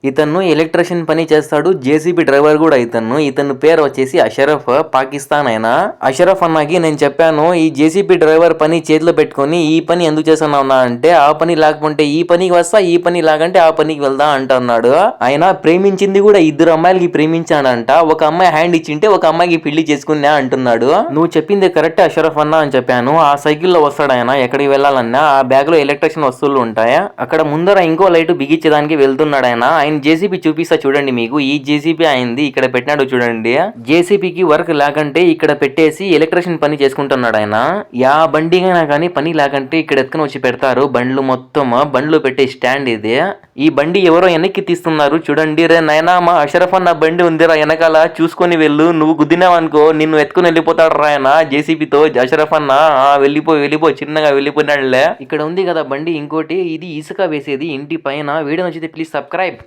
ఇతను ఎలక్ట్రీషియన్ పని చేస్తాడు. జేసీబీ డ్రైవర్ కూడా ఇతను పేరు వచ్చేసి అషరఫ్, పాకిస్తాన్ అయినా. అషరఫ్ అన్నకి నేను చెప్పాను ఈ జేసీబీ డ్రైవర్ పని చేతిలో పెట్టుకొని ఈ పని ఎందుకు చేస్తున్నావునా అంటే, ఆ పని లేకుంటే ఈ పనికి వస్తా, ఈ పని లాగంటే ఆ పనికి వెళ్దా అంటున్నాడు. ఆయన ప్రేమించింది కూడా 2 అమ్మాయిలకి ప్రేమించాడంట. ఒక అమ్మాయి హ్యాండ్ ఇచ్చింటే ఒక అమ్మాయికి పెళ్లి చేసుకున్నా అంటున్నాడు. నువ్వు చెప్పింది కరెక్ట్ అషరఫ్ అన్న అని చెప్పాను. ఆ సైకిల్లో వస్తాడు ఆయన ఎక్కడికి వెళ్ళాలన్నా. ఆ బ్యాగ్ లో ఎలక్ట్రిషన్ వస్తువులు ఉంటాయి. అక్కడ ముందర ఇంకో లైట్ బిగించడానికి వెళ్తున్నాడు ఆయన జేసీబీ చూపిస్తా చూడండి మీకు. ఈ జేసీబీ అయింది ఇక్కడ పెట్టినాడు చూడండి. జేసీబీకి వర్క్ లేకంటే ఇక్కడ పెట్టేసి ఎలక్ట్రిషియన్ పని చేసుకుంటున్నాడు ఆయన. యా బండిగా కానీ పని లేకంటే ఇక్కడ ఎత్తుకొని వచ్చి పెడతారు. బండ్లు మొత్తం బండ్లు పెట్టే స్టాండ్ ఇది. ఈ బండి ఎవరో వెనక్కి తీస్తున్నారు చూడండి. రే నైనా మా అషరఫ్ అన్న బండి ఉందిరా వెనకాల, చూసుకొని వెళ్ళు. నువ్వు గుద్దినావనుకో నిన్ను ఎత్తుకుని వెళ్ళిపోతాడు రా ఆయన జేసీబీతో. అషరఫ్ అన్న వెళ్ళిపో చిన్నగా వెళ్ళిపోయినాడులే. ఇక్కడ ఉంది కదా బండి ఇంకోటి, ఇది ఇసుక వేసేది ఇంటి పైన. వీడియో నచ్చితే ప్లీజ్ సబ్స్క్రైబ్.